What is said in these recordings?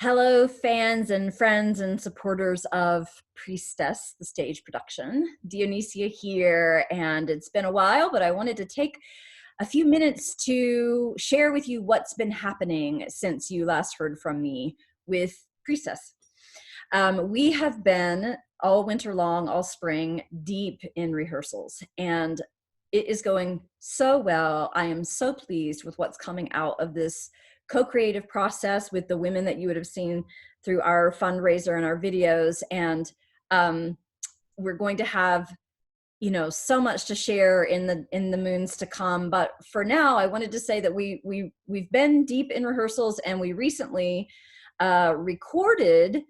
Hello, fans and friends and supporters of Priestess, the stage production. Dionysia here, and it's been a while, but I wanted to take a few minutes to share with you what's been happening since you last heard from me with Priestess. We have been all winter long, all spring, deep in rehearsals, and it is going so well. I am so pleased with what's coming out of this co-creative process with the women that you would have seen through our fundraiser and our videos. And we're going to have, so much to share in the moons to come. But for now, I wanted to say that we've been deep in rehearsals, and we recently recorded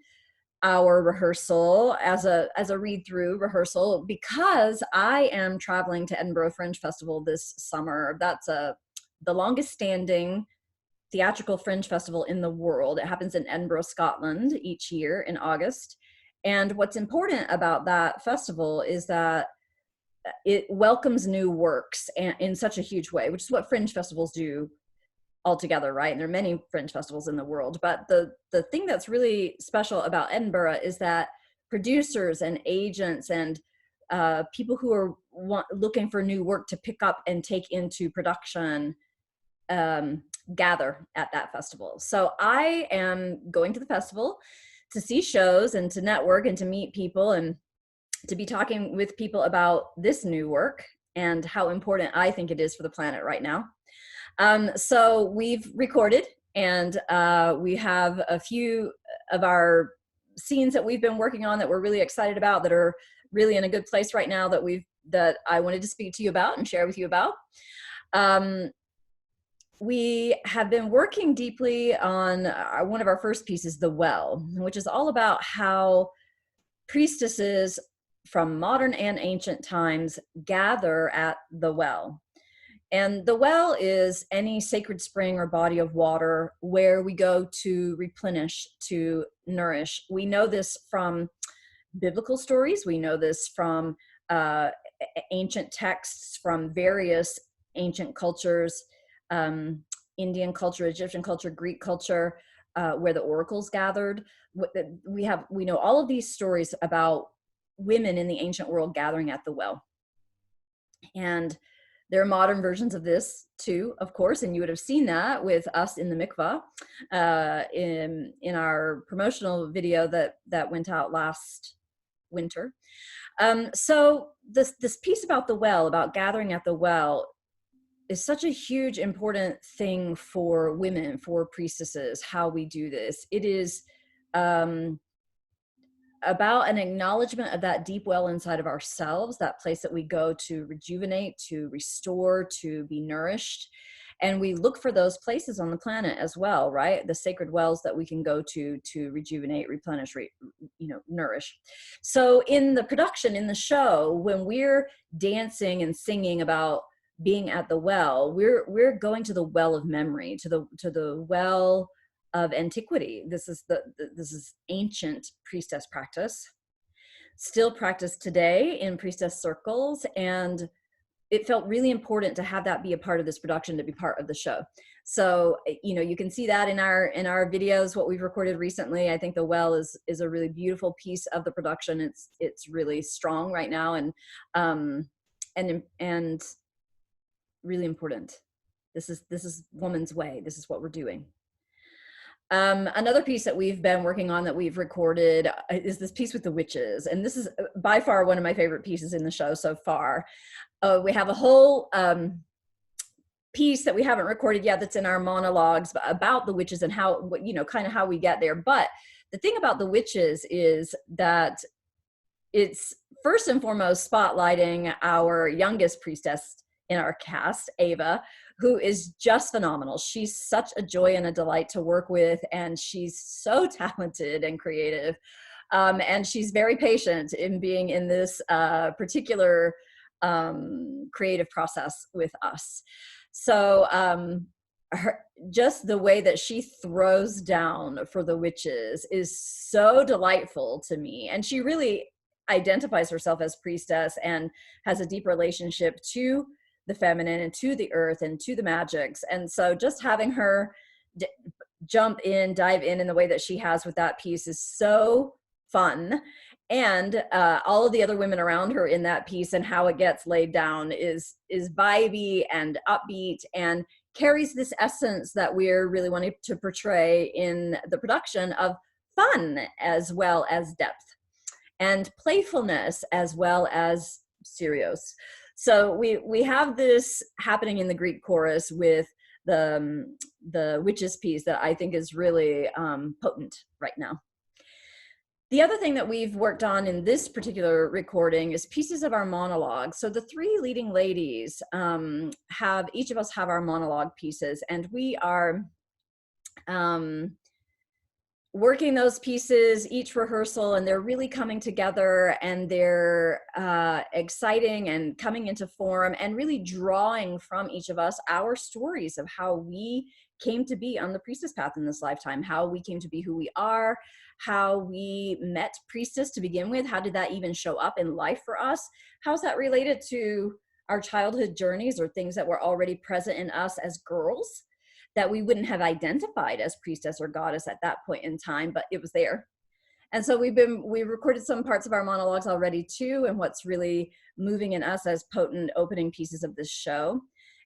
our rehearsal as a read-through rehearsal because I am traveling to Edinburgh Fringe Festival this summer. That's the longest standing theatrical fringe festival in the world. It happens in Edinburgh, Scotland each year in August. And what's important about that festival is that it welcomes new works in such a huge way, which is what fringe festivals do altogether, right? And there are many fringe festivals in the world. But the thing that's really special about Edinburgh is that producers and agents and people who are looking for new work to pick up and take into production gather at that festival. So I am going to the festival to see shows and to network and to meet people and to be talking with people about this new work and how important I think it is for the planet right now. So we've recorded, and we have a few of our scenes that we've been working on that we're really excited about, that are really in a good place right now, that I wanted to speak to you about and share with you about. We have been working deeply on one of our first pieces, The Well, which is all about how priestesses from modern and ancient times gather at the well. And the well is any sacred spring or body of water where we go to replenish, to nourish. We know this from biblical stories. We know this from ancient texts from various ancient cultures, Indian culture, Egyptian culture, Greek culture, where the oracles gathered. We know all of these stories about women in the ancient world gathering at the well. And there are modern versions of this too, of course, and you would have seen that with us in the mikvah in our promotional video that went out last winter. So this piece about the well, about gathering at the well, is such a huge, important thing for women, for priestesses, how we do this. It is about an acknowledgement of that deep well inside of ourselves, that place that we go to rejuvenate, to restore, to be nourished. And we look for those places on the planet as well, right? The sacred wells that we can go to rejuvenate, replenish, nourish. So in the production, in the show, when we're dancing and singing about being at the well, we're going to the well of memory, to the well of antiquity. This is ancient priestess practice, still practiced today in priestess circles, and it felt really important to have that be a part of this production, to be part of the show. So you can see that in our videos, what we've recorded recently. I think the well is a really beautiful piece of the production. It's really strong right now, and really important. This is woman's way. This is what we're doing. Another piece that we've been working on, that we've recorded, is this piece with the witches. And this is by far one of my favorite pieces in the show so far. We have a whole piece that we haven't recorded yet that's in our monologues about the witches and how, kind of how we get there. But the thing about the witches is that it's first and foremost spotlighting our youngest priestess in our cast, Ava, who is just phenomenal. She's such a joy and a delight to work with, and she's so talented and creative. And she's very patient in being in this particular creative process with us. So just the way that she throws down for the witches is so delightful to me. And she really identifies herself as priestess and has a deep relationship to the feminine and to the earth and to the magics. And so just having her jump in, dive in the way that she has with that piece is so fun. And all of the other women around her in that piece and how it gets laid down is vibey and upbeat and carries this essence that we're really wanting to portray in the production of fun as well as depth and playfulness as well as serious. So we have this happening in the Greek chorus with the witches piece that I think is really potent right now. The other thing that we've worked on in this particular recording is pieces of our monologue. So the three leading ladies have, each of us have our monologue pieces, and we are working those pieces each rehearsal, and they're really coming together, and they're exciting and coming into form and really drawing from each of us our stories of how we came to be on the priestess path in this lifetime, how we came to be who we are, how we met Priestess to begin with, how did that even show up in life for us, how's that related to our childhood journeys or things that were already present in us as girls that we wouldn't have identified as priestess or goddess at that point in time, but it was there. And so we recorded some parts of our monologues already too, and what's really moving in us as potent opening pieces of this show.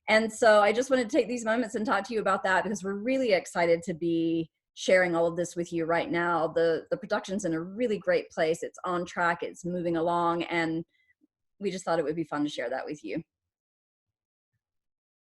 And so I just wanted to take these moments and talk to you about that, because we're really excited to be sharing all of this with you right now. The production's in a really great place. It's on track, it's moving along, and we just thought it would be fun to share that with you.